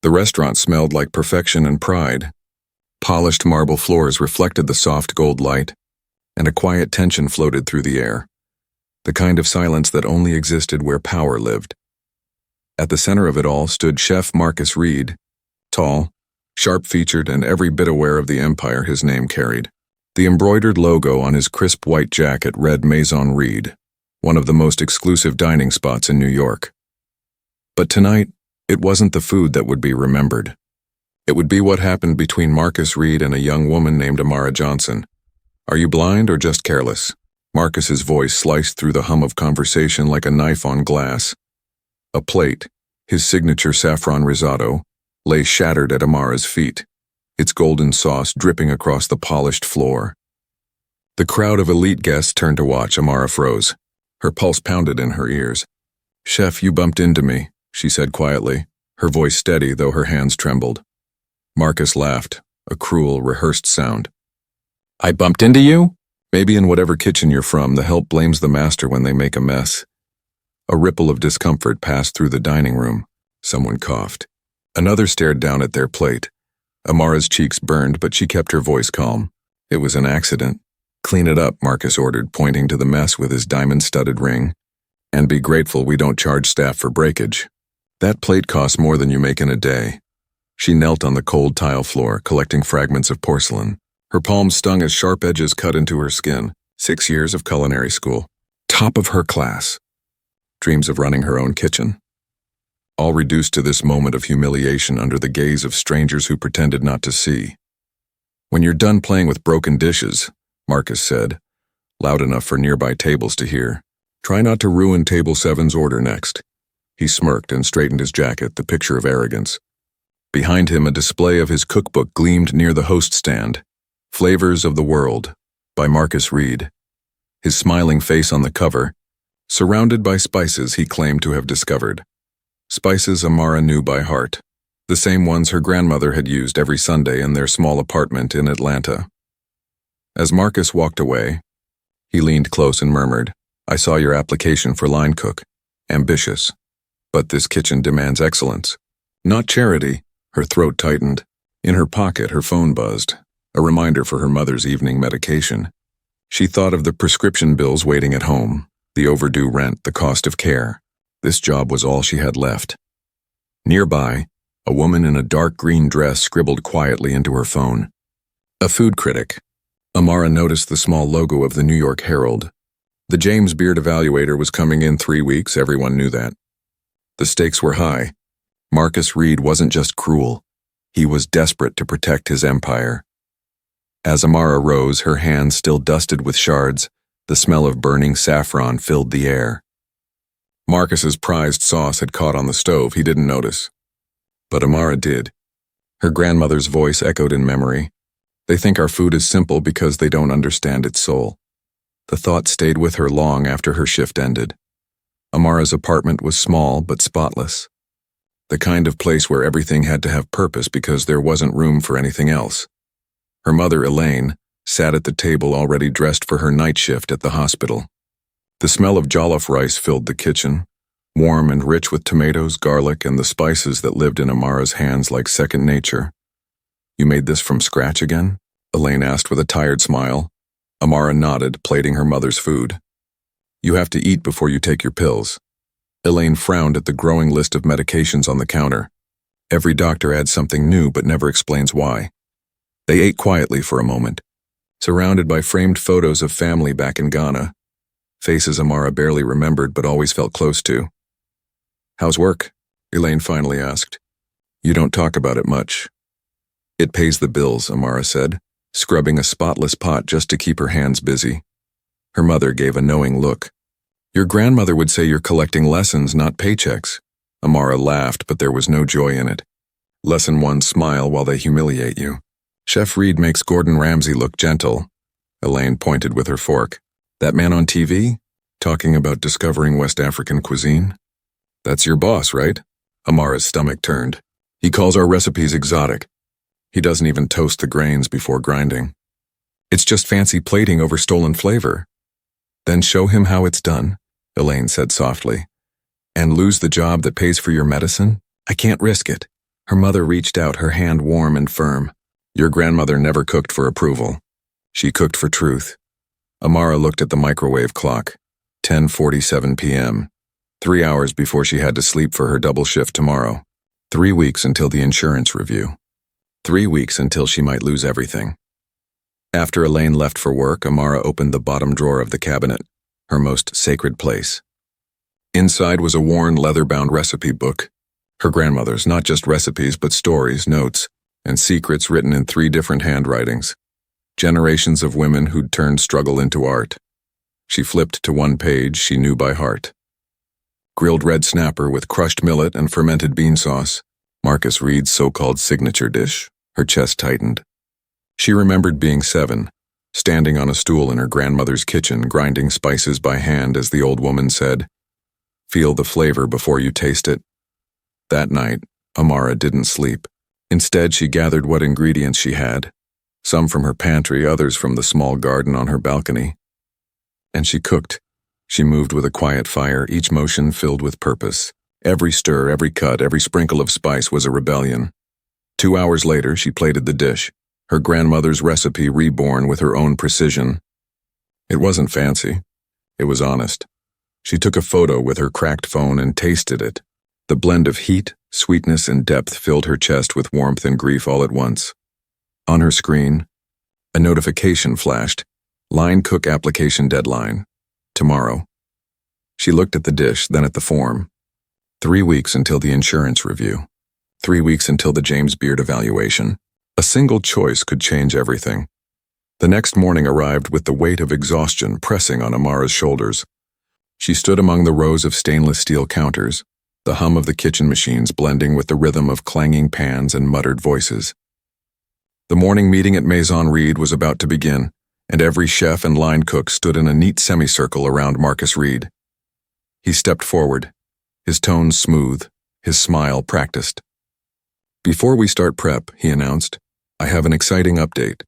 The restaurant smelled like perfection and pride. Polished marble floors reflected the soft gold light, and a quiet tension floated through the air, the kind of silence that only existed where power lived. At the center of it all stood Chef Marcus Reed, tall, sharp-featured, and every bit aware of the empire his name carried. The embroidered logo on his crisp white jacket read Maison Reed, one of the most exclusive dining spots in New York. But tonight, it wasn't the food that would be remembered. It would be what happened between Marcus Reed and a young woman named Amara Johnson. Are you blind or just careless? Marcus's voice sliced through the hum of conversation like a knife on glass. A plate, his signature saffron risotto, lay shattered at Amara's feet, its golden sauce dripping across the polished floor. The crowd of elite guests turned to watch. Amara froze. Her pulse pounded in her ears. "Chef, you bumped into me," she said quietly, her voice steady though her hands trembled. Marcus laughed, a cruel, rehearsed sound. "I bumped into you?" "Maybe in whatever kitchen you're from, the help blames the master when they make a mess." A ripple of discomfort passed through the dining room. Someone coughed. Another stared down at their plate. Amara's cheeks burned, but she kept her voice calm. "It was an accident." "Clean it up," Marcus ordered, pointing to the mess with his diamond-studded ring. "And be grateful we don't charge staff for breakage. That plate costs more than you make in a day." She knelt on the cold tile floor, collecting fragments of porcelain. Her palms stung as sharp edges cut into her skin. 6 years of culinary school. Top of her class. Dreams of running her own kitchen. All reduced to this moment of humiliation under the gaze of strangers who pretended not to see. "When you're done playing with broken dishes," Marcus said, loud enough for nearby tables to hear, "try not to ruin Table 7's order next." He smirked and straightened his jacket, the picture of arrogance. Behind him, a display of his cookbook gleamed near the host stand. Flavors of the World, by Marcus Reed. His smiling face on the cover, surrounded by spices he claimed to have discovered. Spices Amara knew by heart, the same ones her grandmother had used every Sunday in their small apartment in Atlanta. As Marcus walked away, he leaned close and murmured, "I saw your application for line cook. Ambitious. But this kitchen demands excellence. Not charity." Her throat tightened. In her pocket, her phone buzzed, a reminder for her mother's evening medication. She thought of the prescription bills waiting at home, the overdue rent, the cost of care. This job was all she had left. Nearby, a woman in a dark green dress scribbled quietly into her phone. A food critic. Amara noticed the small logo of the New York Herald. The James Beard evaluator was coming in 3 weeks, everyone knew that. The stakes were high. Marcus Reed wasn't just cruel. He was desperate to protect his empire. As Amara rose, her hands still dusted with shards, the smell of burning saffron filled the air. Marcus's prized sauce had caught on the stove. He didn't notice. But Amara did. Her grandmother's voice echoed in memory. "They think our food is simple because they don't understand its soul." The thought stayed with her long after her shift ended. Amara's apartment was small but spotless. The kind of place where everything had to have purpose because there wasn't room for anything else. Her mother, Elaine, sat at the table already dressed for her night shift at the hospital. The smell of jollof rice filled the kitchen, warm and rich with tomatoes, garlic, and the spices that lived in Amara's hands like second nature. "You made this from scratch again?" Elaine asked with a tired smile. Amara nodded, plating her mother's food. "You have to eat before you take your pills." Elaine frowned at the growing list of medications on the counter. Every doctor adds something new but never explains why. They ate quietly for a moment, surrounded by framed photos of family back in Ghana, faces Amara barely remembered but always felt close to. "How's work?" Elaine finally asked. "You don't talk about it much." "It pays the bills," Amara said, scrubbing a spotless pot just to keep her hands busy. Her mother gave a knowing look. "Your grandmother would say you're collecting lessons, not paychecks." Amara laughed, but there was no joy in it. Lesson 1, smile while they humiliate you. "Chef Reed makes Gordon Ramsay look gentle." Elaine pointed with her fork. "That man on TV? Talking about discovering West African cuisine?" "That's your boss, right?" Amara's stomach turned. "He calls our recipes exotic. He doesn't even toast the grains before grinding. It's just fancy plating over stolen flavor." "Then show him how it's done," Elaine said softly. "And lose the job that pays for your medicine? I can't risk it." Her mother reached out, her hand warm and firm. Your grandmother never cooked for approval. She cooked for truth. Amara looked at the microwave clock. 10:47 p.m. 3 hours before she had to sleep for her double shift tomorrow. 3 weeks until the insurance review. 3 weeks until she might lose everything. After Elaine left for work, Amara opened the bottom drawer of the cabinet, her most sacred place. Inside was a worn, leather-bound recipe book. Her grandmother's, not just recipes, but stories, notes, and secrets written in 3 different handwritings. Generations of women who'd turned struggle into art. She flipped to one page she knew by heart. Grilled red snapper with crushed millet and fermented bean sauce. Marcus Reed's so-called signature dish. Her chest tightened. She remembered being 7, standing on a stool in her grandmother's kitchen, grinding spices by hand as the old woman said, "Feel the flavor before you taste it." That night, Amara didn't sleep. Instead, she gathered what ingredients she had, some from her pantry, others from the small garden on her balcony. And she cooked. She moved with a quiet fire, each motion filled with purpose. Every stir, every cut, every sprinkle of spice was a rebellion. 2 hours later, she plated the dish, her grandmother's recipe reborn with her own precision. It wasn't fancy. It was honest. She took a photo with her cracked phone and tasted it. The blend of heat, sweetness, and depth filled her chest with warmth and grief all at once. On her screen, a notification flashed. Line cook application deadline. Tomorrow. She looked at the dish, then at the form. 3 weeks until the insurance review. 3 weeks until the James Beard evaluation. A single choice could change everything. The next morning arrived with the weight of exhaustion pressing on Amara's shoulders. She stood among the rows of stainless steel counters, the hum of the kitchen machines blending with the rhythm of clanging pans and muttered voices. The morning meeting at Maison Reed was about to begin, and every chef and line cook stood in a neat semicircle around Marcus Reed. He stepped forward, his tones smooth, his smile practiced. "Before we start prep," he announced, "I have an exciting update.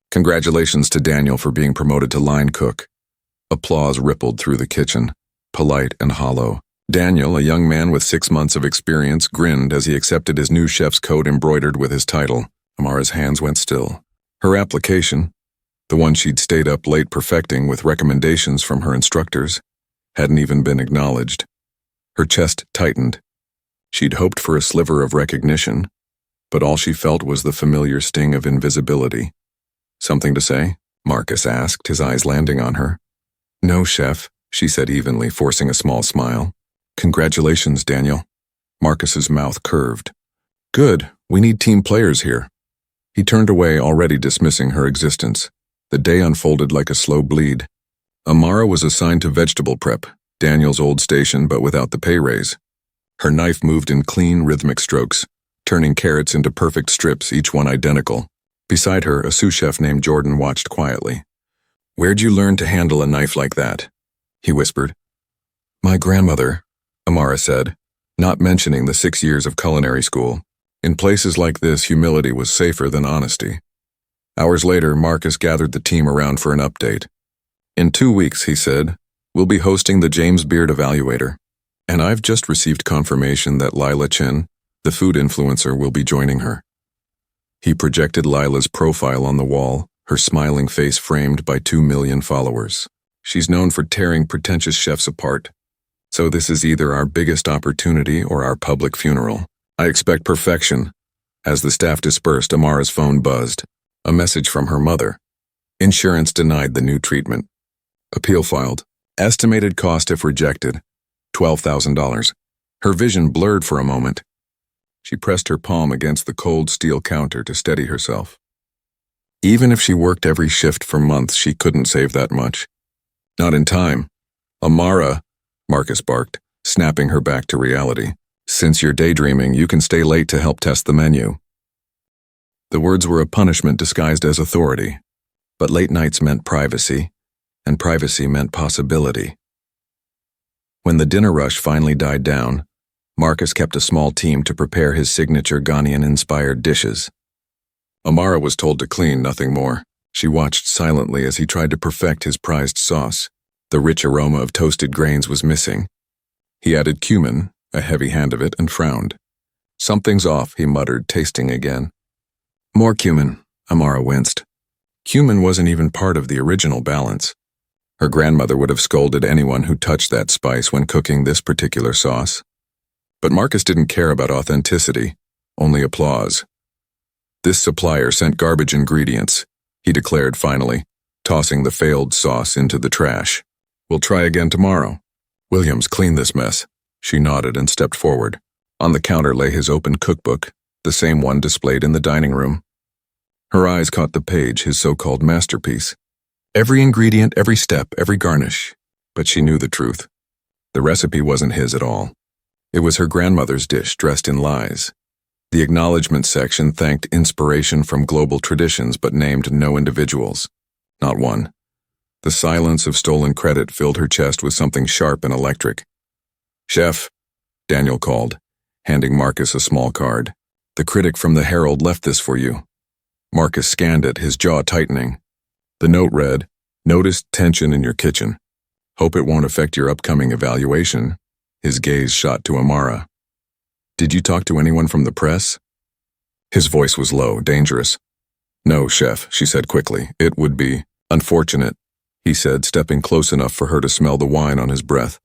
Congratulations to Daniel for being promoted to line cook." Applause rippled through the kitchen, polite and hollow. Daniel, a young man with 6 months of experience, grinned as he accepted his new chef's coat embroidered with his title. Amara's hands went still. Her application, the one she'd stayed up late perfecting with recommendations from her instructors, hadn't even been acknowledged. Her chest tightened. She'd hoped for a sliver of recognition, but all she felt was the familiar sting of invisibility. "Something to say?" Marcus asked, his eyes landing on her. "No, chef," she said evenly, forcing a small smile. "Congratulations, Daniel." Marcus's mouth curved. "Good, we need team players here." He turned away, already dismissing her existence. The day unfolded like a slow bleed. Amara was assigned to vegetable prep, Daniel's old station but without the pay raise. Her knife moved in clean, rhythmic strokes, turning carrots into perfect strips, each one identical. Beside her, a sous chef named Jordan watched quietly. "Where'd you learn to handle a knife like that?" he whispered. "My grandmother," Amara said, not mentioning the 6 years of culinary school. In places like this, humility was safer than honesty. Hours later, Marcus gathered the team around for an update. "In 2 weeks," he said, "we'll be hosting the James Beard Evaluator. And I've just received confirmation that Lila Chen, the food influencer, will be joining her." He projected Lila's profile on the wall, her smiling face framed by 2 million followers. "She's known for tearing pretentious chefs apart. So this is either our biggest opportunity or our public funeral. I expect perfection." As the staff dispersed, Amara's phone buzzed. A message from her mother. Insurance denied the new treatment. Appeal filed. Estimated cost if rejected, $12,000. Her vision blurred for a moment. She pressed her palm against the cold steel counter to steady herself. Even if she worked every shift for months, she couldn't save that much. Not in time. "Amara," Marcus barked, snapping her back to reality. "Since you're daydreaming, you can stay late to help test the menu." The words were a punishment disguised as authority, but late nights meant privacy, and privacy meant possibility. When the dinner rush finally died down, Marcus kept a small team to prepare his signature Ghanaian-inspired dishes. Amara was told to clean, nothing more. She watched silently as he tried to perfect his prized sauce. The rich aroma of toasted grains was missing. He added cumin, a heavy hand of it, and frowned. Something's off, he muttered, tasting again. More cumin, Amara winced. Cumin wasn't even part of the original balance. Her grandmother would have scolded anyone who touched that spice when cooking this particular sauce. But Marcus didn't care about authenticity, only applause. This supplier sent garbage ingredients, he declared finally, tossing the failed sauce into the trash. We'll try again tomorrow. Williams, clean this mess. She nodded and stepped forward. On the counter lay his open cookbook, the same one displayed in the dining room. Her eyes caught the page, his so-called masterpiece. Every ingredient, every step, every garnish. But she knew the truth. The recipe wasn't his at all. It was her grandmother's dish dressed in lies. The acknowledgement section thanked inspiration from global traditions but named no individuals. Not one. The silence of stolen credit filled her chest with something sharp and electric. Chef, Daniel called, handing Marcus a small card. The critic from the Herald left this for you. Marcus scanned it, his jaw tightening. The note read, "Noticed tension in your kitchen. Hope it won't affect your upcoming evaluation." His gaze shot to Amara. "Did you talk to anyone from the press?" His voice was low, dangerous. "No, Chef," she said quickly. "It would be unfortunate," he said, stepping close enough for her to smell the wine on his breath.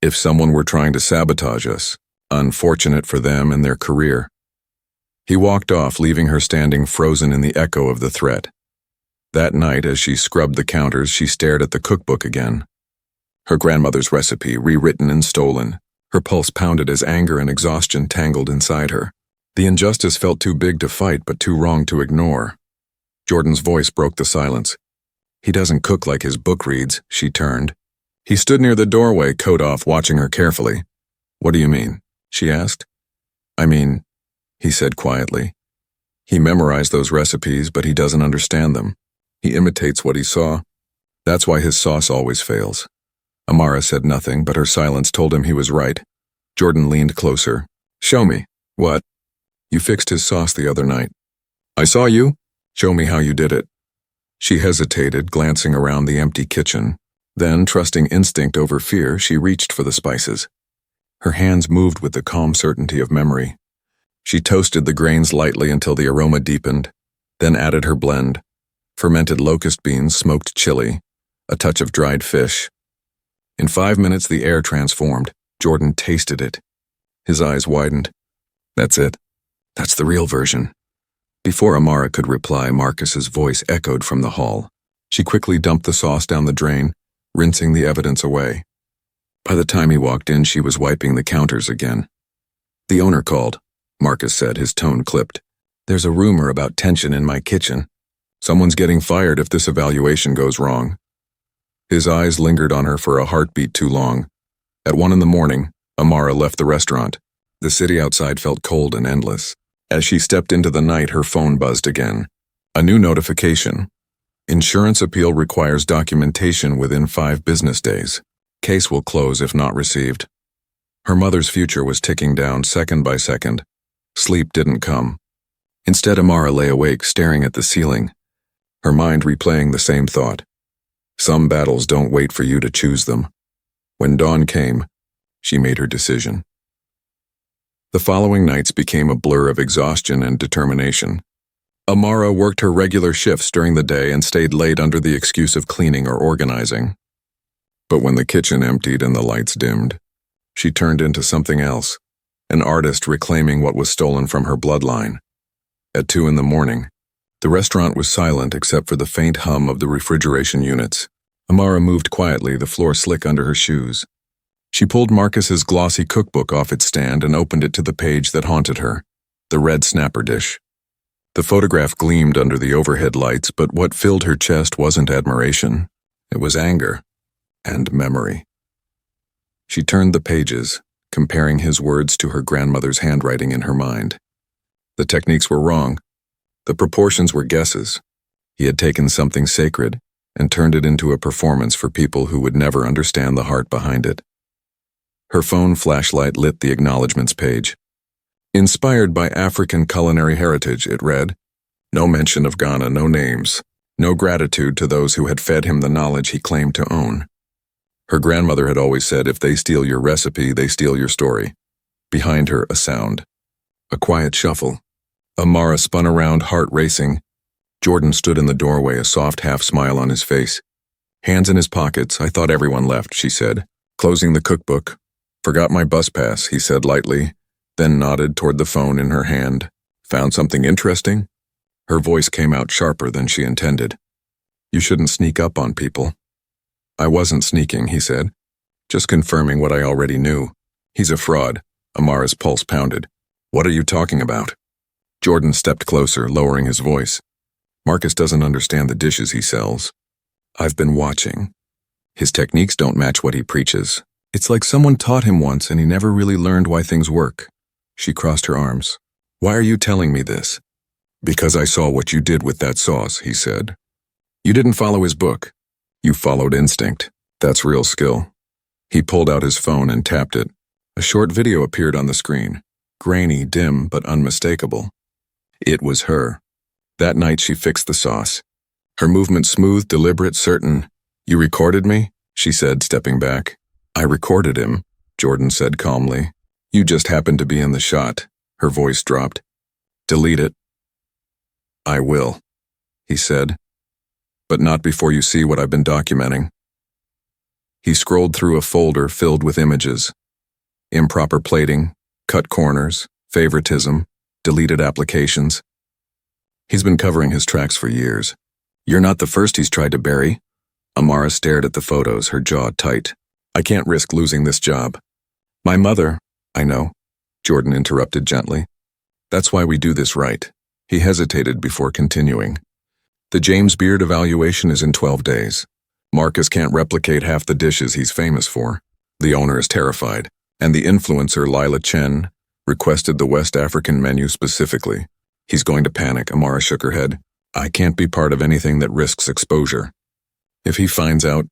"If someone were trying to sabotage us, unfortunate for them and their career." He walked off, leaving her standing frozen in the echo of the threat. That night, as she scrubbed the counters, she stared at the cookbook again. Her grandmother's recipe, rewritten and stolen. Her pulse pounded as anger and exhaustion tangled inside her. The injustice felt too big to fight, but too wrong to ignore. Jordan's voice broke the silence. "He doesn't cook like his book reads," she turned. He stood near the doorway, coat off, watching her carefully. "What do you mean?" she asked. "I mean," he said quietly. "He memorized those recipes, but he doesn't understand them. He imitates what he saw. That's why his sauce always fails." Amara said nothing, but her silence told him he was right. Jordan leaned closer. "Show me." "What?" "You fixed his sauce the other night." "I saw you." "Show me how you did it." She hesitated, glancing around the empty kitchen. Then, trusting instinct over fear, she reached for the spices. Her hands moved with the calm certainty of memory. She toasted the grains lightly until the aroma deepened, then added her blend. Fermented locust beans, smoked chili, a touch of dried fish. In 5 minutes, the air transformed. Jordan tasted it. His eyes widened. "That's it. That's the real version." Before Amara could reply, Marcus's voice echoed from the hall. She quickly dumped the sauce down the drain, rinsing the evidence away. By the time he walked in, she was wiping the counters again. "The owner called," Marcus said, his tone clipped. "There's a rumor about tension in my kitchen. Someone's getting fired if this evaluation goes wrong." His eyes lingered on her for a heartbeat too long. At 1 a.m, Amara left the restaurant. The city outside felt cold and endless. As she stepped into the night, her phone buzzed again. A new notification. Insurance appeal requires documentation within 5 business days. Case will close if not received. Her mother's future was ticking down second by second. Sleep didn't come. Instead, Amara lay awake, staring at the ceiling, her mind replaying the same thought. Some battles don't wait for you to choose them. When dawn came, she made her decision. The following nights became a blur of exhaustion and determination. Amara worked her regular shifts during the day and stayed late under the excuse of cleaning or organizing. But when the kitchen emptied and the lights dimmed, she turned into something else, an artist reclaiming what was stolen from her bloodline. At 2 a.m, the restaurant was silent except for the faint hum of the refrigeration units. Amara moved quietly, the floor slick under her shoes. She pulled Marcus's glossy cookbook off its stand and opened it to the page that haunted her, the red snapper dish. The photograph gleamed under the overhead lights, but what filled her chest wasn't admiration. It was anger and memory. She turned the pages, comparing his words to her grandmother's handwriting in her mind. The techniques were wrong. The proportions were guesses. He had taken something sacred and turned it into a performance for people who would never understand the heart behind it. Her phone flashlight lit the acknowledgments page. Inspired by African culinary heritage, it read, "No mention of Ghana, no names. No gratitude to those who had fed him the knowledge he claimed to own." Her grandmother had always said, if they steal your recipe, they steal your story. Behind her, a sound. A quiet shuffle. Amara spun around, heart racing. Jordan stood in the doorway, a soft half-smile on his face. Hands in his pockets. I thought everyone left, she said, closing the cookbook. Forgot my bus pass, he said lightly, then nodded toward the phone in her hand. Found something interesting? Her voice came out sharper than she intended. You shouldn't sneak up on people. I wasn't sneaking, he said, just confirming what I already knew. He's a fraud. Amara's pulse pounded. What are you talking about? Jordan stepped closer, lowering his voice. Marcus doesn't understand the dishes he sells. I've been watching. His techniques don't match what he preaches. It's like someone taught him once and he never really learned why things work. She crossed her arms. Why are you telling me this? Because I saw what you did with that sauce, he said. You didn't follow his book. You followed instinct. That's real skill. He pulled out his phone and tapped it. A short video appeared on the screen. Grainy, dim, but unmistakable. It was her. That night she fixed the sauce. Her movement smooth, deliberate, certain. You recorded me? She said, stepping back. I recorded him, Jordan said calmly. You just happened to be in the shot. Her voice dropped. Delete it. I will, he said. But not before you see what I've been documenting. He scrolled through a folder filled with images. Improper plating, cut corners, favoritism, deleted applications. He's been covering his tracks for years. You're not the first he's tried to bury. Amara stared at the photos, her jaw tight. I can't risk losing this job. My mother, I know, Jordan interrupted gently. That's why we do this right. He hesitated before continuing. The James Beard evaluation is in 12 days. Marcus can't replicate half the dishes he's famous for. The owner is terrified, and the influencer Lila Chen requested the West African menu specifically. He's going to panic, Amara shook her head. I can't be part of anything that risks exposure. If he finds out,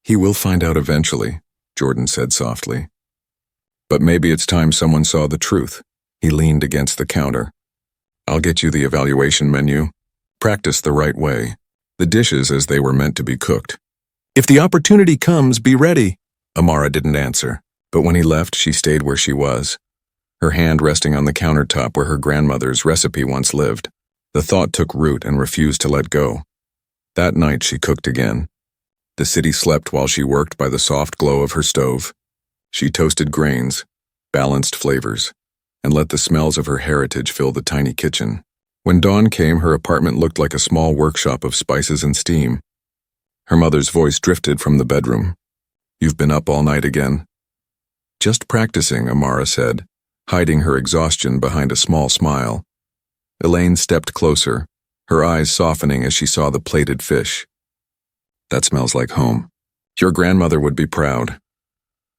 he will find out eventually, Jordan said softly. But maybe it's time someone saw the truth. He leaned against the counter. I'll get you the evaluation menu. Practice the right way. The dishes as they were meant to be cooked. If the opportunity comes, be ready. Amara didn't answer, but when he left, she stayed where she was, her hand resting on the countertop where her grandmother's recipe once lived. The thought took root and refused to let go. That night she cooked again. The city slept while she worked by the soft glow of her stove. She toasted grains, balanced flavors, and let the smells of her heritage fill the tiny kitchen. When dawn came, her apartment looked like a small workshop of spices and steam. Her mother's voice drifted from the bedroom. You've been up all night again. Just practicing, Amara said, hiding her exhaustion behind a small smile. Elaine stepped closer, her eyes softening as she saw the plated fish. That smells like home. Your grandmother would be proud.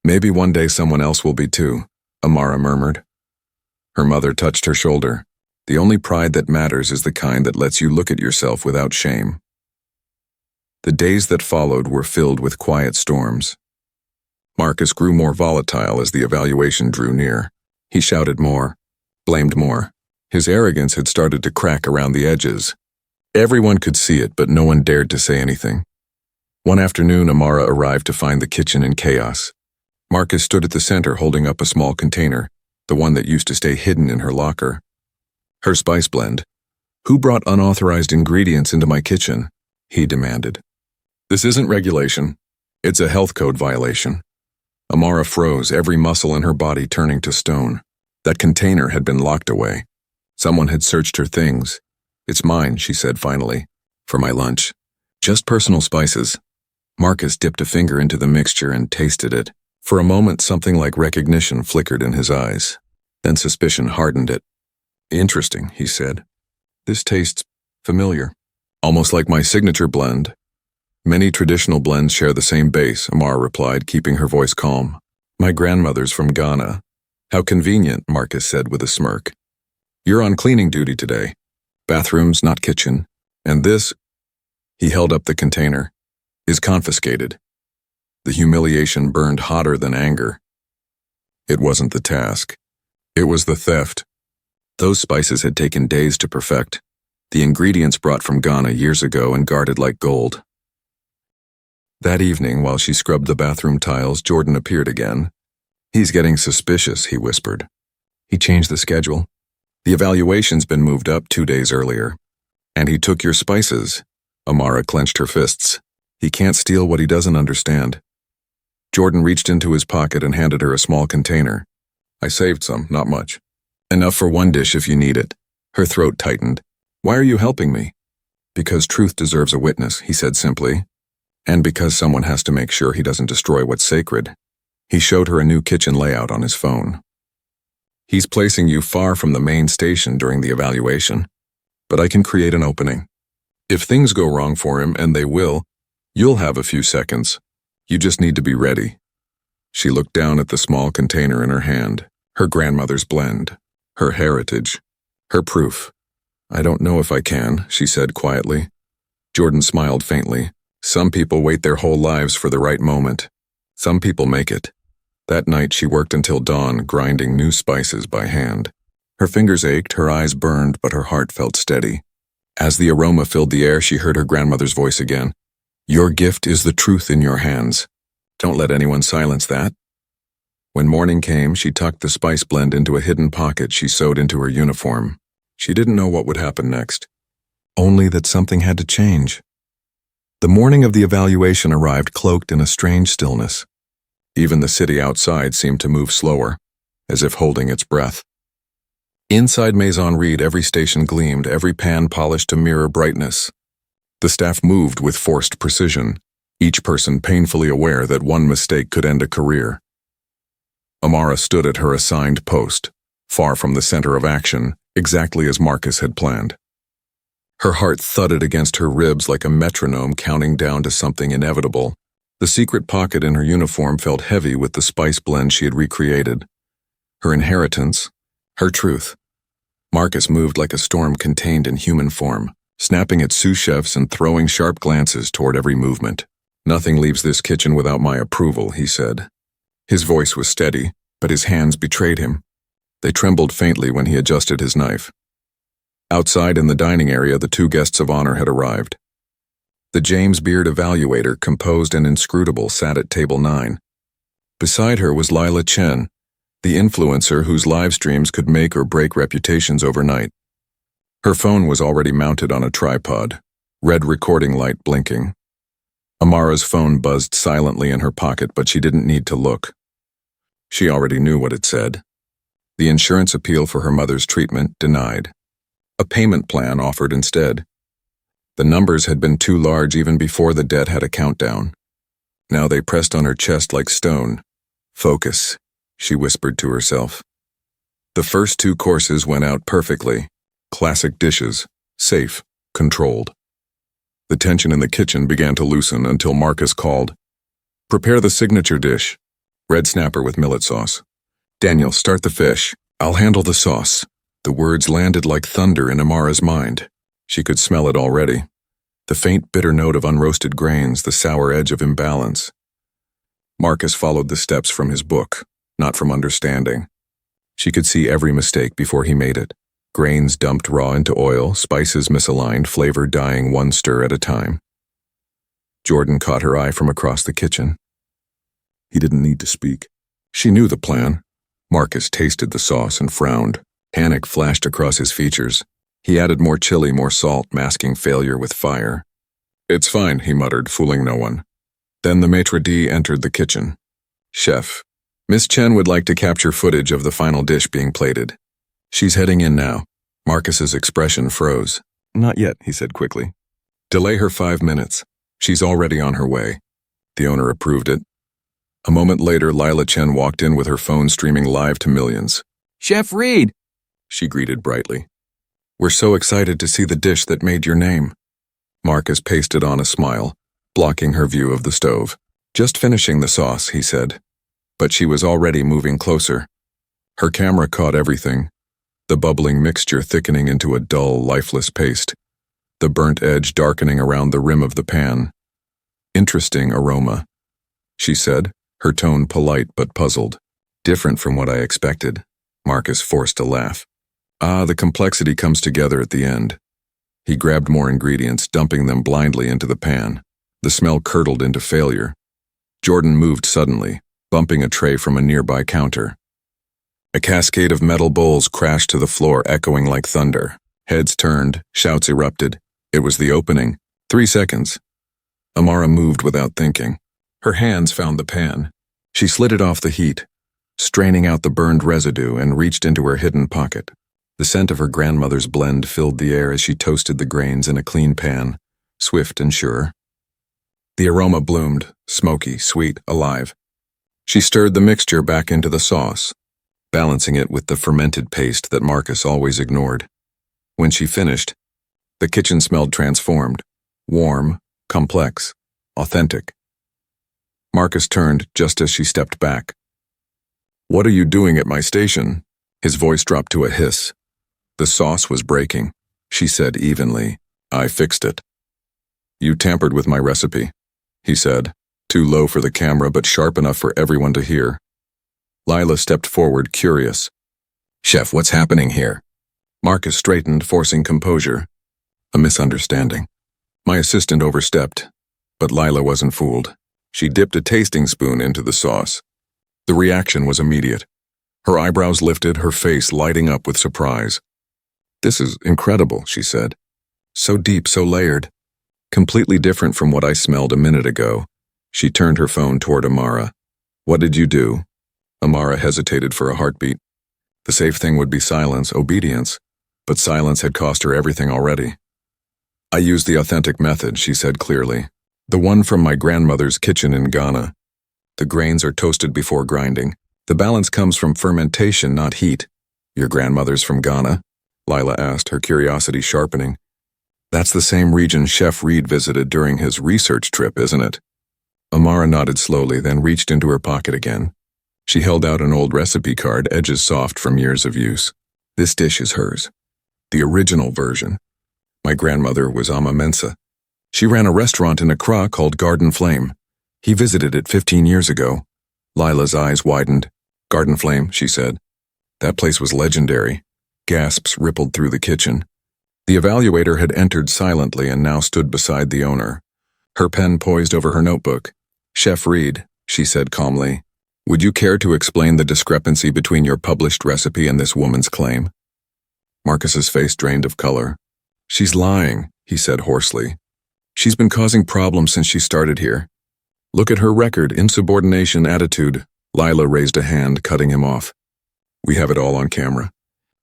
Maybe one day someone else will be too, Amara murmured. Her mother touched her shoulder. The only pride that matters is the kind that lets you look at yourself without shame. The days that followed were filled with quiet storms. Marcus grew more volatile as the evaluation drew near. He shouted more, blamed more. His arrogance had started to crack around the edges. Everyone could see it, but no one dared to say anything. One afternoon, Amara arrived to find the kitchen in chaos. Marcus stood at the center holding up a small container, the one that used to stay hidden in her locker. Her spice blend. Who brought unauthorized ingredients into my kitchen? He demanded. This isn't regulation. It's a health code violation. Amara froze, every muscle in her body turning to stone. That container had been locked away. Someone had searched her things. It's mine, she said finally. For my lunch. Just personal spices. Marcus dipped a finger into the mixture and tasted it. For a moment, something like recognition flickered in his eyes. Then suspicion hardened it. Interesting, he said. This tastes familiar. Almost like my signature blend. Many traditional blends share the same base, Amara replied, keeping her voice calm. My grandmother's from Ghana. How convenient, Marcus said with a smirk. You're on cleaning duty today. Bathrooms, not kitchen. And this, he held up the container, is confiscated. The humiliation burned hotter than anger. It wasn't the task. It was the theft. Those spices had taken days to perfect. The ingredients brought from Ghana years ago and guarded like gold. That evening, while she scrubbed the bathroom tiles, Jordan appeared again. He's getting suspicious, he whispered. He changed the schedule. The evaluation's been moved up 2 days earlier. And he took your spices. Amara clenched her fists. He can't steal what he doesn't understand. Jordan reached into his pocket and handed her a small container. I saved some, not much. Enough for one dish if you need it. Her throat tightened. Why are you helping me? Because truth deserves a witness, he said simply. And because someone has to make sure he doesn't destroy what's sacred. He showed her a new kitchen layout on his phone. He's placing you far from the main station during the evaluation, but I can create an opening. If things go wrong for him, and they will, you'll have a few seconds. You just need to be ready. She looked down at the small container in her hand, her grandmother's blend, her heritage, her proof. I don't know if I can, she said quietly. Jordan smiled faintly. Some people wait their whole lives for the right moment. Some people make it. That night she worked until dawn, grinding new spices by hand. Her fingers ached, her eyes burned, but her heart felt steady. As the aroma filled the air, she heard her grandmother's voice again. Your gift is the truth in your hands. Don't let anyone silence that. When morning came, she tucked the spice blend into a hidden pocket she sewed into her uniform. She didn't know what would happen next. Only that something had to change. The morning of the evaluation arrived cloaked in a strange stillness. Even the city outside seemed to move slower, as if holding its breath. Inside Maison Reed, every station gleamed, every pan polished to mirror brightness. The staff moved with forced precision, each person painfully aware that one mistake could end a career. Amara stood at her assigned post, far from the center of action, exactly as Marcus had planned. Her heart thudded against her ribs like a metronome counting down to something inevitable. The secret pocket in her uniform felt heavy with the spice blend she had recreated. Her inheritance, her truth. Marcus moved like a storm contained in human form, snapping at sous chefs and throwing sharp glances toward every movement. Nothing leaves this kitchen without my approval, he said. His voice was steady, but his hands betrayed him. They trembled faintly when he adjusted his knife. Outside in the dining area, the 2 guests of honor had arrived. The James Beard evaluator, composed and inscrutable, sat at table 9. Beside her was Lila Chen, the influencer whose live streams could make or break reputations overnight. Her phone was already mounted on a tripod, red recording light blinking. Amara's phone buzzed silently in her pocket, but she didn't need to look. She already knew what it said. The insurance appeal for her mother's treatment denied. A payment plan offered instead. The numbers had been too large even before the debt had a countdown. Now they pressed on her chest like stone. Focus, she whispered to herself. The first 2 courses went out perfectly. Classic dishes, safe, controlled. The tension in the kitchen began to loosen until Marcus called. Prepare the signature dish. Red snapper with millet sauce. Daniel, start the fish. I'll handle the sauce. The words landed like thunder in Amara's mind. She could smell it already. The faint bitter note of unroasted grains, the sour edge of imbalance. Marcus followed the steps from his book, not from understanding. She could see every mistake before he made it. Grains dumped raw into oil, spices misaligned, flavor dying 1 stir at a time. Jordan caught her eye from across the kitchen. He didn't need to speak. She knew the plan. Marcus tasted the sauce and frowned. Panic flashed across his features. He added more chili, more salt, masking failure with fire. It's fine, he muttered, fooling no one. Then the maitre d' entered the kitchen. Chef, Miss Chen would like to capture footage of the final dish being plated. She's heading in now. Marcus's expression froze. Not yet, he said quickly. Delay her 5 minutes. She's already on her way. The owner approved it. A moment later, Lila Chen walked in with her phone streaming live to millions. Chef Reed, she greeted brightly. We're so excited to see the dish that made your name. Marcus pasted on a smile, blocking her view of the stove. Just finishing the sauce, he said. But she was already moving closer. Her camera caught everything. The bubbling mixture thickening into a dull, lifeless paste. The burnt edge darkening around the rim of the pan. Interesting aroma, she said, her tone polite but puzzled. Different from what I expected. Marcus forced a laugh. The complexity comes together at the end. He grabbed more ingredients, dumping them blindly into the pan. The smell curdled into failure. Jordan moved suddenly, bumping a tray from a nearby counter. A cascade of metal bowls crashed to the floor, echoing like thunder. Heads turned, shouts erupted. It was the opening. 3 seconds. Amara moved without thinking. Her hands found the pan. She slid it off the heat, straining out the burned residue, and reached into her hidden pocket. The scent of her grandmother's blend filled the air as she toasted the grains in a clean pan, swift and sure. The aroma bloomed, smoky, sweet, alive. She stirred the mixture back into the sauce, balancing it with the fermented paste that Marcus always ignored. When she finished, the kitchen smelled transformed, warm, complex, authentic. Marcus turned just as she stepped back. "What are you doing at my station?" His voice dropped to a hiss. "The sauce was breaking," she said evenly. "I fixed it." "You tampered with my recipe," he said, too low for the camera but sharp enough for everyone to hear. Lila stepped forward, curious. "Chef, what's happening here?" Marcus straightened, forcing composure. "A misunderstanding." My assistant overstepped, but Lila wasn't fooled. She dipped a tasting spoon into the sauce. The reaction was immediate. Her eyebrows lifted, her face lighting up with surprise. "This is incredible," she said. "So deep, so layered. Completely different from what I smelled a minute ago." She turned her phone toward Amara. "What did you do?" Amara hesitated for a heartbeat. The safe thing would be silence, obedience, but silence had cost her everything already. "I used the authentic method," she said clearly. "The one from my grandmother's kitchen in Ghana. The grains are toasted before grinding. The balance comes from fermentation, not heat." "Your grandmother's from Ghana?" Lila asked, her curiosity sharpening. "That's the same region Chef Reed visited during his research trip, isn't it?" Amara nodded slowly, then reached into her pocket again. She held out an old recipe card, edges soft from years of use. "This dish is hers. The original version. My grandmother was Ama Mensa. She ran a restaurant in Accra called Garden Flame. He visited it 15 years ago." Lila's eyes widened. "Garden Flame," she said. "That place was legendary." Gasps rippled through the kitchen. The evaluator had entered silently and now stood beside the owner, her pen poised over her notebook. "Chef Reed," she said calmly, "would you care to explain the discrepancy between your published recipe and this woman's claim?" Marcus's face drained of color. "She's lying," he said hoarsely. "She's been causing problems since she started here. Look at her record, insubordination, attitude." Lila raised a hand, cutting him off. "We have it all on camera.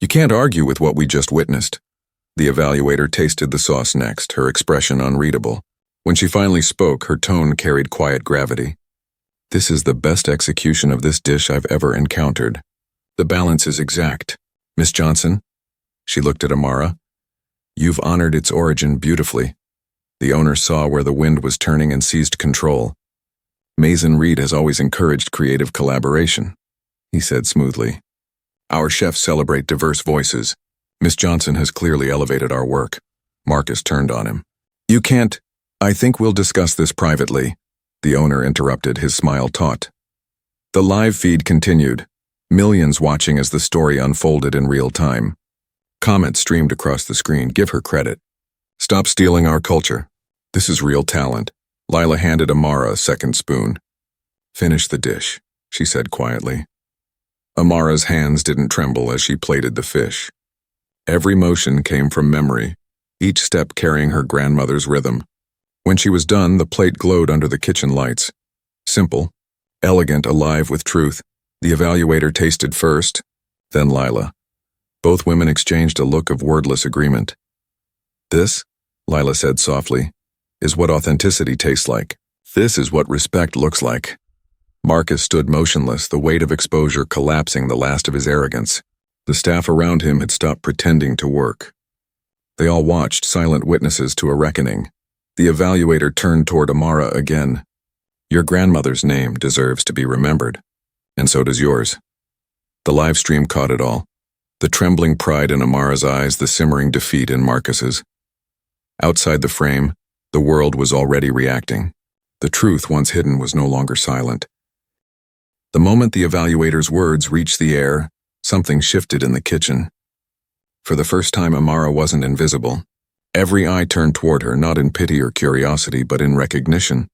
You can't argue with what we just witnessed." The evaluator tasted the sauce next, her expression unreadable. When she finally spoke, her tone carried quiet gravity. "This is the best execution of this dish I've ever encountered. The balance is exact. Miss Johnson?" She looked at Amara. "You've honored its origin beautifully." The owner saw where the wind was turning and seized control. "Mason Reed has always encouraged creative collaboration," he said smoothly. "Our chefs celebrate diverse voices. Miss Johnson has clearly elevated our work." Marcus turned on him. "You can't—" "I think we'll discuss this privately," the owner interrupted, his smile taut. The live feed continued, millions watching as the story unfolded in real time. Comments streamed across the screen. "Give her credit. Stop stealing our culture. This is real talent." Lila handed Amara a second spoon. "Finish the dish," she said quietly. Amara's hands didn't tremble as she plated the fish. Every motion came from memory, each step carrying her grandmother's rhythm. When she was done, the plate glowed under the kitchen lights. Simple, elegant, alive with truth. The evaluator tasted first, then Lila. Both women exchanged a look of wordless agreement. "This," Lila said softly, "is what authenticity tastes like. This is what respect looks like." Marcus stood motionless, the weight of exposure collapsing the last of his arrogance. The staff around him had stopped pretending to work. They all watched, silent witnesses to a reckoning. The evaluator turned toward Amara again. "Your grandmother's name deserves to be remembered, and so does yours." The live stream caught it all. The trembling pride in Amara's eyes, the simmering defeat in Marcus's. Outside the frame, the world was already reacting. The truth, once hidden, was no longer silent. The moment the evaluator's words reached the air, something shifted in the kitchen. For the first time, Amara wasn't invisible. Every eye turned toward her, not in pity or curiosity, but in recognition.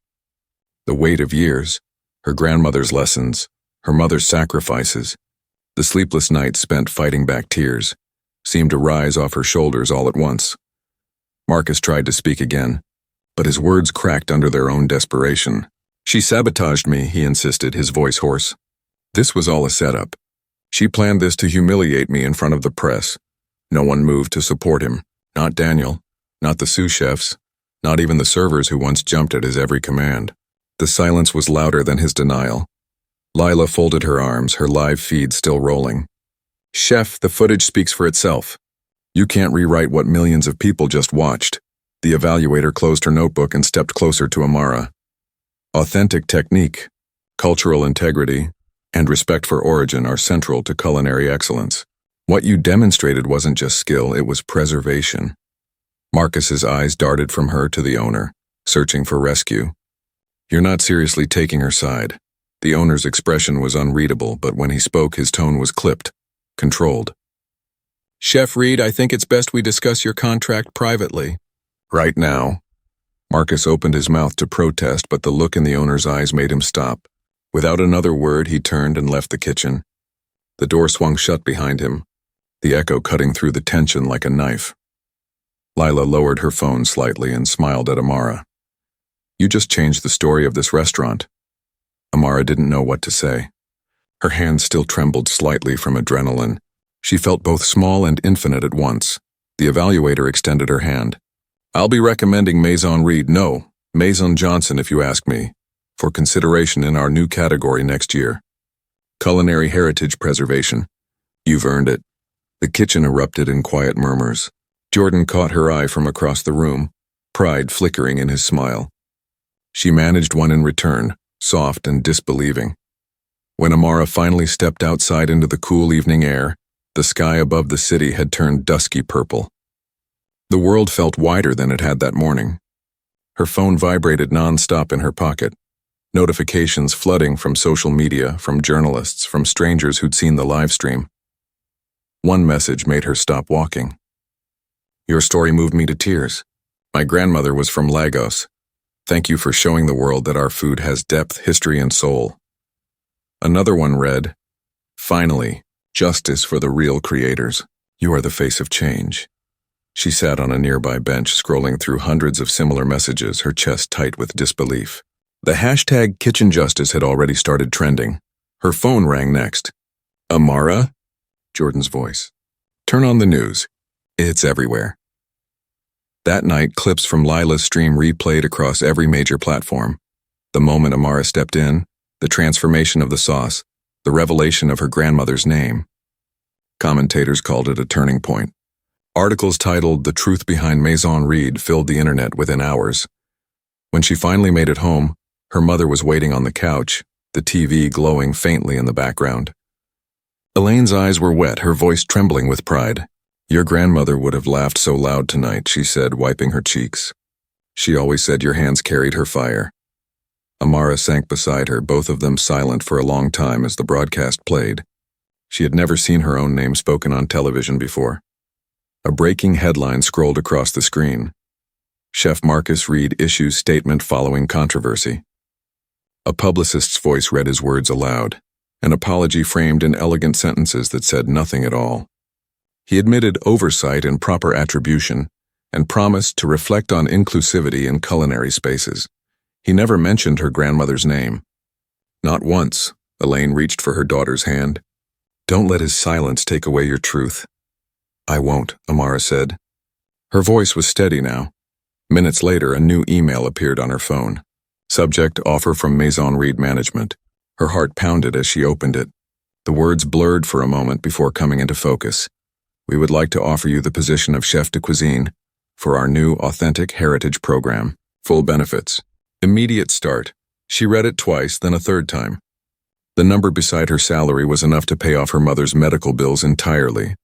The weight of years, her grandmother's lessons, her mother's sacrifices, The sleepless nights spent fighting back tears seemed to rise off her shoulders all at once. Marcus tried to speak again, but his words cracked under their own desperation. "She sabotaged me," he insisted, his voice hoarse. "This was all a setup. She planned this to humiliate me in front of the press. No one moved to support him. Not Daniel, not the sous chefs, not even the servers who once jumped at his every command." The silence was louder than his denial. Lila folded her arms, her live feed still rolling. "Chef, the footage speaks for itself. You can't rewrite what millions of people just watched." The evaluator closed her notebook and stepped closer to Amara. "Authentic technique, cultural integrity, and respect for origin are central to culinary excellence. What you demonstrated wasn't just skill, it was preservation." Marcus's eyes darted from her to the owner, searching for rescue. "You're not seriously taking her side." The owner's expression was unreadable, but when he spoke, his tone was clipped, controlled. "Chef Reed, I think it's best we discuss your contract privately." "Right now?" Marcus opened his mouth to protest, but the look in the owner's eyes made him stop. Without another word, he turned and left the kitchen. The door swung shut behind him, the echo cutting through the tension like a knife. Lila lowered her phone slightly and smiled at Amara. "You just changed the story of this restaurant." Amara didn't know what to say. Her hands still trembled slightly from adrenaline. She felt both small and infinite at once. The evaluator extended her hand. "I'll be recommending Maison Reed, no, Maison Johnson if you ask me, for consideration in our new category next year. Culinary heritage preservation. You've earned it." The kitchen erupted in quiet murmurs. Jordan caught her eye from across the room, pride flickering in his smile. She managed one in return, soft and disbelieving. When Amara finally stepped outside into the cool evening air, the sky above the city had turned dusky purple. The world felt wider than it had that morning. Her phone vibrated non-stop in her pocket, notifications flooding from social media, from journalists, from strangers who'd seen the live stream. One message made her stop walking. "Your story moved me to tears. My grandmother was from Lagos. Thank you for showing the world that our food has depth, history, and soul." Another one read, "Finally, justice for the real creators. You are the face of change." She sat on a nearby bench, scrolling through hundreds of similar messages, her chest tight with disbelief. The hashtag Kitchen Justice had already started trending. Her phone rang next. "Amara?" Jordan's voice. "Turn on the news. It's everywhere." That night, clips from Lila's stream replayed across every major platform. The moment Amara stepped in, the transformation of the sauce, the revelation of her grandmother's name. Commentators called it a turning point. Articles titled "The Truth Behind Maison Reed" filled the internet within hours. When she finally made it home, her mother was waiting on the couch, the TV glowing faintly in the background. Elaine's eyes were wet, her voice trembling with pride. "Your grandmother would have laughed so loud tonight," she said, wiping her cheeks. "She always said your hands carried her fire." Amara sank beside her, both of them silent for a long time as the broadcast played. She had never seen her own name spoken on television before. A breaking headline scrolled across the screen. "Chef Marcus Reed issues statement following controversy." A publicist's voice read his words aloud, an apology framed in elegant sentences that said nothing at all. He admitted oversight and proper attribution, and promised to reflect on inclusivity in culinary spaces. He never mentioned her grandmother's name. Not once. Elaine reached for her daughter's hand. "Don't let his silence take away your truth." "I won't," Amara said. Her voice was steady now. Minutes later, a new email appeared on her phone. Subject: offer from Maison Reed Management. Her heart pounded as she opened it. The words blurred for a moment before coming into focus. "We would like to offer you the position of chef de cuisine for our new authentic heritage program. Full benefits. Immediate start." She read it twice, then a third time. The number beside her salary was enough to pay off her mother's medical bills entirely.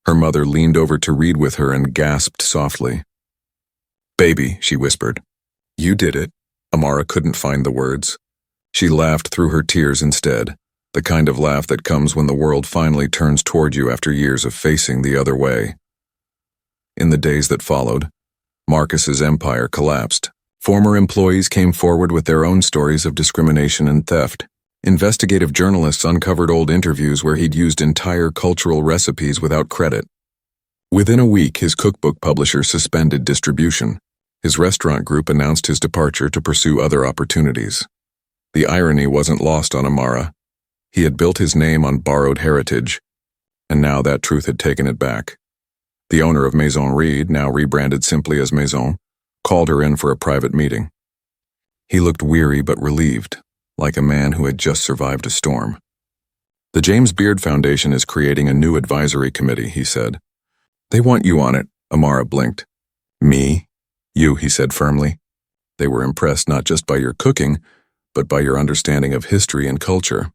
Her mother leaned over to read with her and gasped softly. "Baby," she whispered. "You did it." Amara couldn't find the words. She laughed through her tears instead, the kind of laugh that comes when the world finally turns toward you after years of facing the other way. In the days that followed, Marcus's empire collapsed. Former employees came forward with their own stories of discrimination and theft. Investigative journalists uncovered old interviews where he'd used entire cultural recipes without credit. Within a week, his cookbook publisher suspended distribution. His restaurant group announced his departure to pursue other opportunities. The irony wasn't lost on Amara. He had built his name on borrowed heritage, and now that truth had taken it back. The owner of Maison Reed, now rebranded simply as Maison, called her in for a private meeting. He looked weary but relieved, like a man who had just survived a storm. "The James Beard Foundation is creating a new advisory committee," he said. "They want you on it," Amara blinked. "Me? You," he said firmly. "They were impressed not just by your cooking, but by your understanding of history and culture.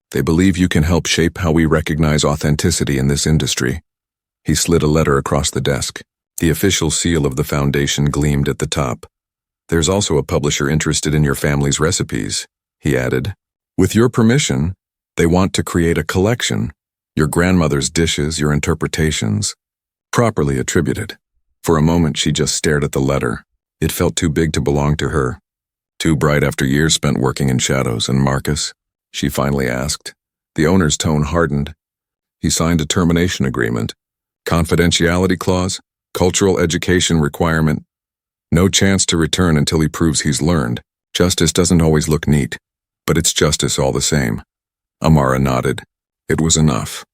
They believe you can help shape how we recognize authenticity in this industry." He slid a letter across the desk. The official seal of the foundation gleamed at the top. "There's also a publisher interested in your family's recipes," he added. "With your permission, they want to create a collection, your grandmother's dishes, your interpretations, properly attributed." For a moment, she just stared at the letter. It felt too big to belong to her. Too bright after years spent working in shadows. "And Marcus?" she finally asked. The owner's tone hardened. "He signed a termination agreement. Confidentiality clause, cultural education requirement. No chance to return until he proves he's learned. Justice doesn't always look neat, but it's justice all the same." Amara nodded. It was enough.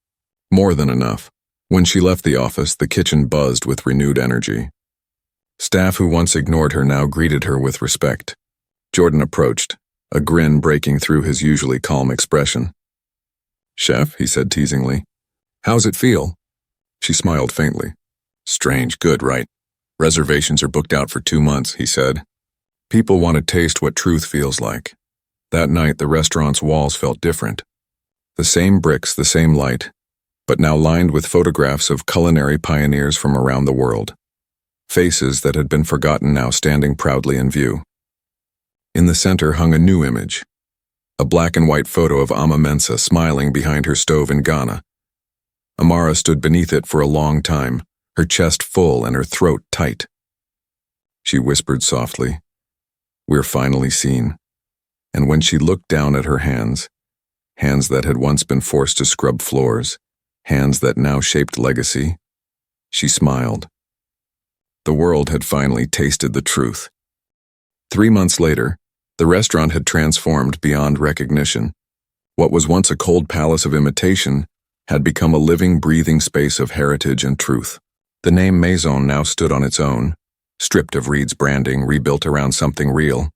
More than enough. When she left the office, the kitchen buzzed with renewed energy. Staff who once ignored her now greeted her with respect. Jordan approached, a grin breaking through his usually calm expression. "Chef," he said teasingly, "how's it feel?" She smiled faintly. "Strange, good, right? Reservations are booked out for 2 months," he said. "People want to taste what truth feels like." That night, the restaurant's walls felt different. The same bricks, the same light, but now lined with photographs of culinary pioneers from around the world. Faces that had been forgotten now standing proudly in view. In the center hung a new image, a black and white photo of Ama Mensa smiling behind her stove in Ghana. Amara stood beneath it for a long time, her chest full and her throat tight. She whispered softly, "We're finally seen." And when she looked down at her hands, hands that had once been forced to scrub floors, hands that now shaped legacy, she smiled. The world had finally tasted the truth. 3 months later, the restaurant had transformed beyond recognition. What was once a cold palace of imitation had become a living, breathing space of heritage and truth. The name Maison now stood on its own, stripped of Reed's branding, rebuilt around something real.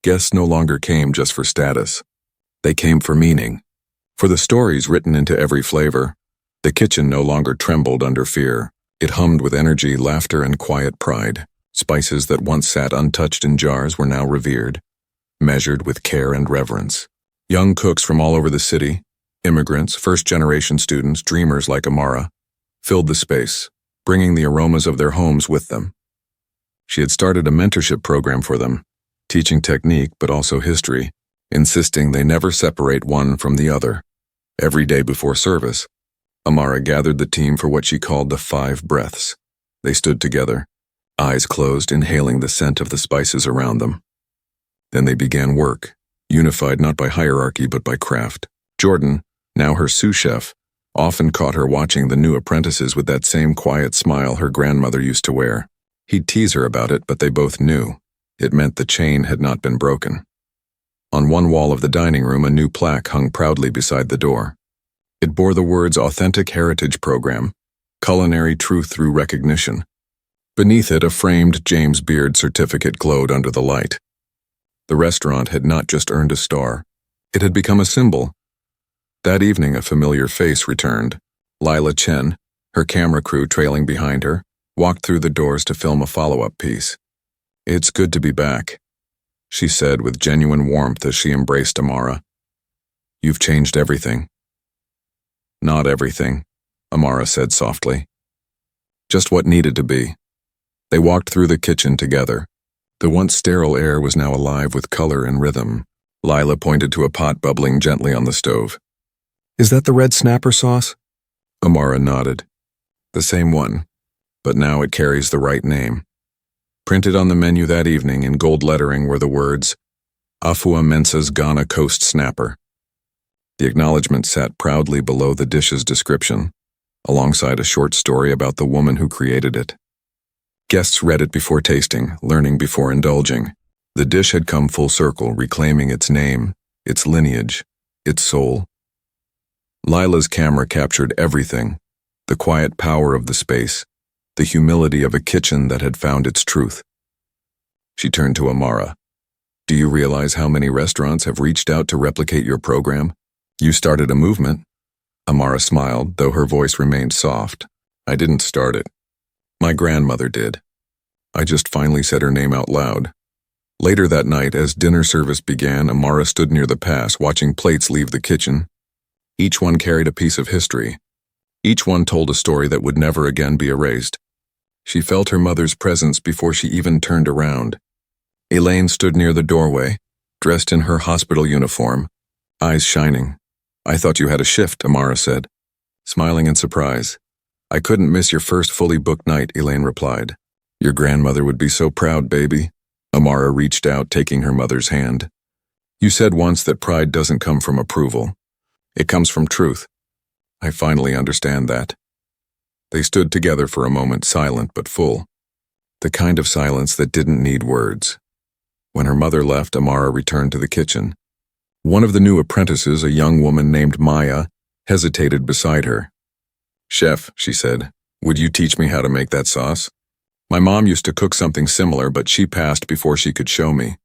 Guests no longer came just for status. They came for meaning, for the stories written into every flavor. The kitchen no longer trembled under fear. It hummed with energy, laughter, and quiet pride. Spices that once sat untouched in jars were now revered, measured with care and reverence. Young cooks from all over the city, immigrants, first-generation students, dreamers like Amara, filled the space, bringing the aromas of their homes with them. She had started a mentorship program for them, teaching technique but also history, insisting they never separate one from the other. Every day before service, Amara gathered the team for what she called the 5 breaths. They stood together, eyes closed, inhaling the scent of the spices around them. Then they began work, unified not by hierarchy but by craft. Jordan, now her sous chef, often caught her watching the new apprentices with that same quiet smile her grandmother used to wear. He'd tease her about it, but they both knew. It meant the chain had not been broken. On one wall of the dining room, a new plaque hung proudly beside the door. It bore the words Authentic Heritage Program, Culinary Truth Through Recognition. Beneath it, a framed James Beard certificate glowed under the light. The restaurant had not just earned a star. It had become a symbol. That evening, a familiar face returned. Lila Chen, her camera crew trailing behind her, walked through the doors to film a follow-up piece. "It's good to be back," she said with genuine warmth as she embraced Amara. "You've changed everything." "Not everything," Amara said softly. "Just what needed to be." They walked through the kitchen together. The once sterile air was now alive with color and rhythm. Lila pointed to a pot bubbling gently on the stove. "Is that the red snapper sauce?" Amara nodded. "The same one, but now it carries the right name." Printed on the menu that evening in gold lettering were the words, Afua Mensa's Ghana Coast Snapper. The acknowledgement sat proudly below the dish's description, alongside a short story about the woman who created it. Guests read it before tasting, learning before indulging. The dish had come full circle, reclaiming its name, its lineage, its soul. Lila's camera captured everything: the quiet power of the space, the humility of a kitchen that had found its truth. She turned to Amara. "Do you realize how many restaurants have reached out to replicate your program? You started a movement." Amara smiled, though her voice remained soft. "I didn't start it. My grandmother did. I just finally said her name out loud." Later that night, as dinner service began, Amara stood near the pass, watching plates leave the kitchen. Each one carried a piece of history. Each one told a story that would never again be erased. She felt her mother's presence before she even turned around. Elaine stood near the doorway, dressed in her hospital uniform, eyes shining. "I thought you had a shift," Amara said, smiling in surprise. "I couldn't miss your first fully booked night," Elaine replied. "Your grandmother would be so proud, baby." Amara reached out, taking her mother's hand. "You said once that pride doesn't come from approval. It comes from truth. I finally understand that." They stood together for a moment, silent but full. The kind of silence that didn't need words. When her mother left, Amara returned to the kitchen. One of the new apprentices, a young woman named Maya, hesitated beside her. "Chef," she said, "would you teach me how to make that sauce? My mom used to cook something similar, but she passed before she could show me."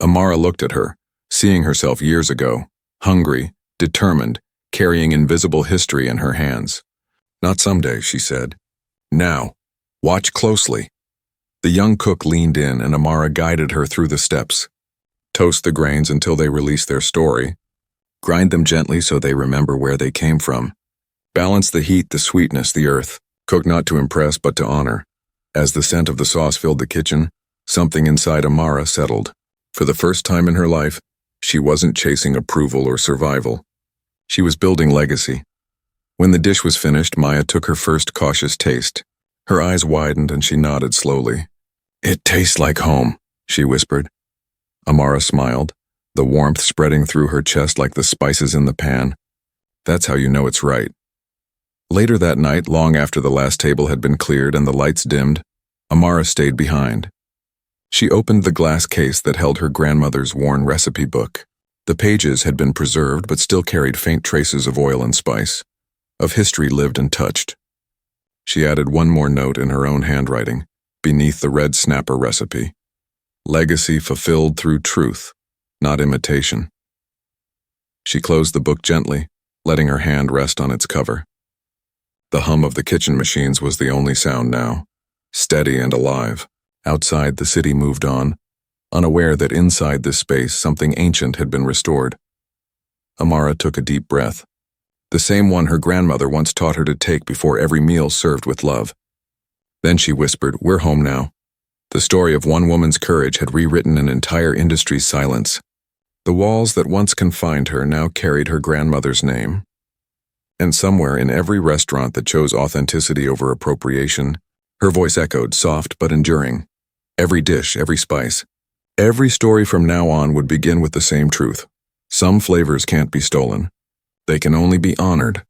Amara looked at her, seeing herself years ago, hungry, determined, carrying invisible history in her hands. "Not someday," she said. "Now. Watch closely." The young cook leaned in, and Amara guided her through the steps. Toast the grains until they release their story. Grind them gently so they remember where they came from. Balance the heat, the sweetness, the earth. Cook not to impress, but to honor. As the scent of the sauce filled the kitchen, something inside Amara settled. For the first time in her life, she wasn't chasing approval or survival. She was building legacy. When the dish was finished, Maya took her first cautious taste. Her eyes widened and she nodded slowly. "It tastes like home," she whispered. Amara smiled, the warmth spreading through her chest like the spices in the pan. "That's how you know it's right." Later that night, long after the last table had been cleared and the lights dimmed, Amara stayed behind. She opened the glass case that held her grandmother's worn recipe book. The pages had been preserved but still carried faint traces of oil and spice, of history lived and touched. She added one more note in her own handwriting, beneath the red snapper recipe. "Legacy fulfilled through truth, not imitation." She closed the book gently, letting her hand rest on its cover. The hum of the kitchen machines was the only sound now, steady and alive. Outside, the city moved on, unaware that inside this space something ancient had been restored. Amara took a deep breath, the same one her grandmother once taught her to take before every meal served with love. Then she whispered, "We're home now." The story of one woman's courage had rewritten an entire industry's silence. The walls that once confined her now carried her grandmother's name. And somewhere in every restaurant that chose authenticity over appropriation, her voice echoed, soft but enduring. Every dish, every spice, every story from now on would begin with the same truth. Some flavors can't be stolen. They can only be honored.